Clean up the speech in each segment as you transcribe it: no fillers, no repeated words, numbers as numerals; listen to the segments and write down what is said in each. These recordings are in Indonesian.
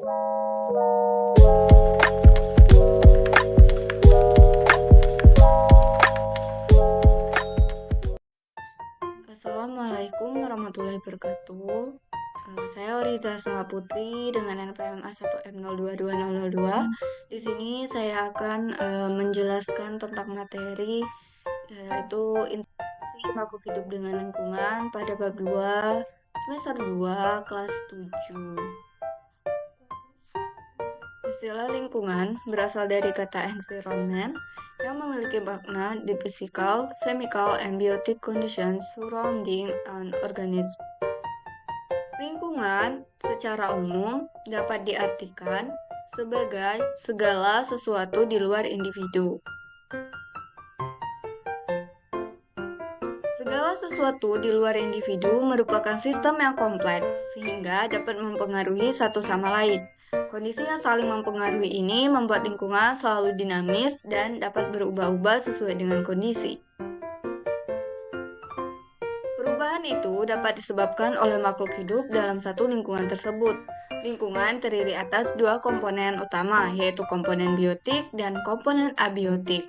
Assalamualaikum warahmatullahi wabarakatuh. Saya Oriza Sela Putri dengan NPM A1M02202. Di sini saya akan menjelaskan tentang materi yaitu interaksi makhluk hidup dengan lingkungan pada bab 2 semester 2 kelas 7. Istilah lingkungan berasal dari kata environment yang memiliki makna the physical, chemical, and biotic conditions surrounding an organism. Lingkungan secara umum dapat diartikan sebagai segala sesuatu di luar individu. Segala sesuatu di luar individu merupakan sistem yang kompleks sehingga dapat mempengaruhi satu sama lain. Kondisi yang saling mempengaruhi ini membuat lingkungan selalu dinamis dan dapat berubah-ubah sesuai dengan kondisi. Perubahan itu dapat disebabkan oleh makhluk hidup dalam satu lingkungan tersebut. Lingkungan terdiri atas dua komponen utama, yaitu komponen biotik dan komponen abiotik.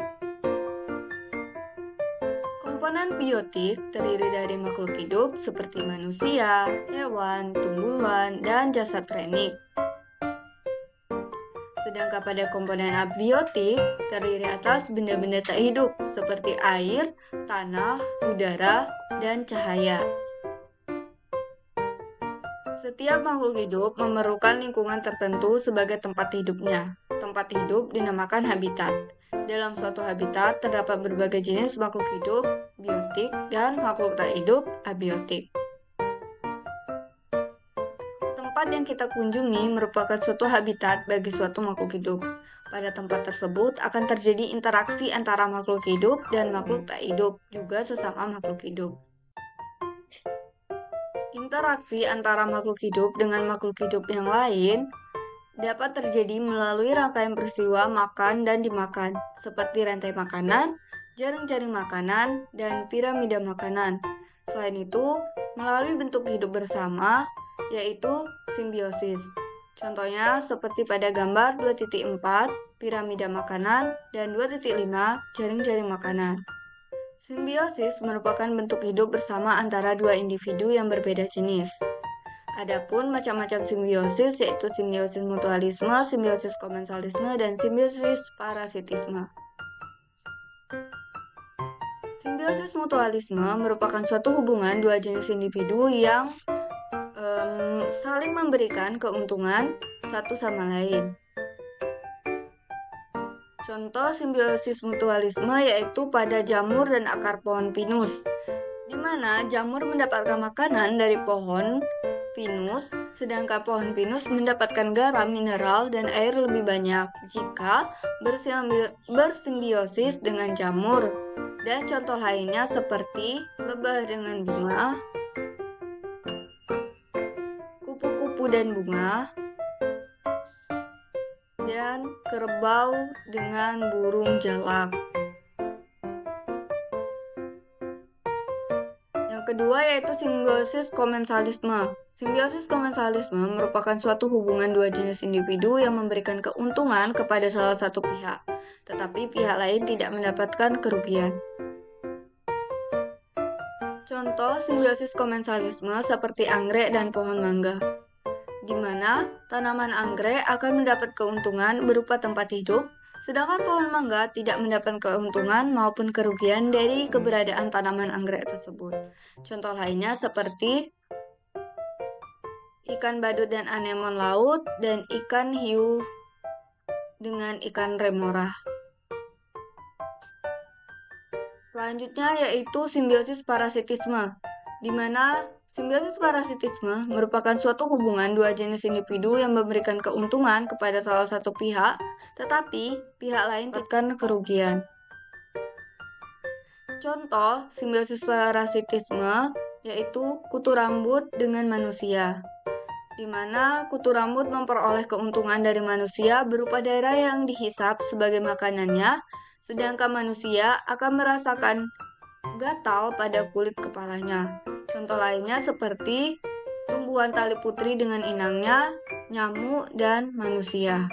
Komponen biotik terdiri dari makhluk hidup seperti manusia, hewan, tumbuhan, dan jasad premik. Sedangkan pada komponen abiotik terdiri atas benda-benda tak hidup seperti air, tanah, udara, dan cahaya. Setiap makhluk hidup memerlukan lingkungan tertentu sebagai tempat hidupnya. Tempat hidup dinamakan habitat. Dalam suatu habitat terdapat berbagai jenis makhluk hidup, biotik, dan makhluk tak hidup, abiotik. Tempat yang kita kunjungi merupakan suatu habitat bagi suatu makhluk hidup. Pada tempat tersebut akan terjadi interaksi antara makhluk hidup dan makhluk tak hidup, juga sesama makhluk hidup. Interaksi antara makhluk hidup dengan makhluk hidup yang lain dapat terjadi melalui rangkaian peristiwa makan dan dimakan, seperti rantai makanan, jaring-jaring makanan, dan piramida makanan. Selain itu, melalui bentuk hidup bersama, yaitu simbiosis. Contohnya seperti pada gambar 2.4, piramida makanan, dan 2.5, jaring-jaring makanan. Simbiosis merupakan bentuk hidup bersama antara dua individu yang berbeda jenis. Adapun macam-macam simbiosis yaitu simbiosis mutualisme, simbiosis komensalisme, dan simbiosis parasitisme. Simbiosis mutualisme merupakan suatu hubungan dua jenis individu yang saling memberikan keuntungan satu sama lain. Contoh simbiosis mutualisme yaitu pada jamur dan akar pohon pinus, di mana jamur mendapatkan makanan dari pohon pinus, sedangkan pohon pinus mendapatkan garam, mineral, dan air lebih banyak jika bersimbiosis dengan jamur. Dan contoh lainnya seperti lebah dengan bunga, kupu-kupu dan bunga, dan kerbau dengan burung jalak. Yang kedua yaitu simbiosis komensalisme. Simbiosis komensalisme merupakan suatu hubungan dua jenis individu yang memberikan keuntungan kepada salah satu pihak, tetapi pihak lain tidak mendapatkan kerugian. Contoh simbiosis komensalisme seperti anggrek dan pohon mangga, di mana tanaman anggrek akan mendapat keuntungan berupa tempat hidup, sedangkan pohon mangga tidak mendapat keuntungan maupun kerugian dari keberadaan tanaman anggrek tersebut. Contoh lainnya seperti ikan badut dan anemon laut, dan ikan hiu dengan ikan remora. Selanjutnya yaitu simbiosis parasitisme, di mana simbiosis parasitisme merupakan suatu hubungan dua jenis individu yang memberikan keuntungan kepada salah satu pihak, tetapi pihak lain terkena kerugian. Contoh simbiosis parasitisme yaitu kutu rambut dengan manusia, di mana kutu rambut memperoleh keuntungan dari manusia berupa darah yang dihisap sebagai makanannya, sedangkan manusia akan merasakan gatal pada kulit kepalanya. Contoh lainnya seperti tumbuhan tali putri dengan inangnya, nyamuk, dan manusia.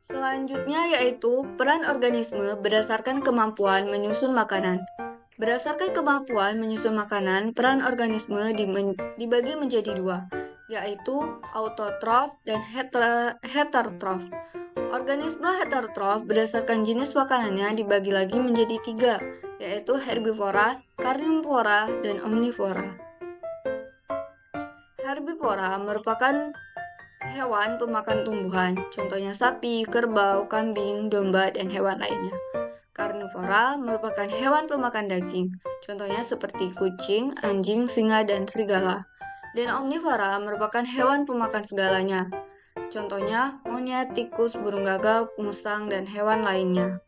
Selanjutnya yaitu peran organisme berdasarkan kemampuan menyusun makanan. Berdasarkan kemampuan menyusun makanan, peran organisme dibagi menjadi dua, yaitu autotrof dan heterotrof. Organisme heterotrof berdasarkan jenis makanannya dibagi lagi menjadi tiga, yaitu herbivora, karnivora, dan omnivora. Herbivora merupakan hewan pemakan tumbuhan, contohnya sapi, kerbau, kambing, domba, dan hewan lainnya. Karnivora merupakan hewan pemakan daging, contohnya seperti kucing, anjing, singa, dan serigala. Dan omnivora merupakan hewan pemakan segalanya, contohnya monyet, tikus, burung gagak, musang, dan hewan lainnya.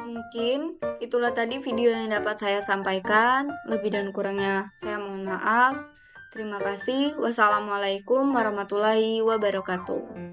Mungkin itulah tadi video yang dapat saya sampaikan. Lebih dan kurangnya saya mohon maaf. Terima kasih. Wassalamualaikum warahmatullahi wabarakatuh.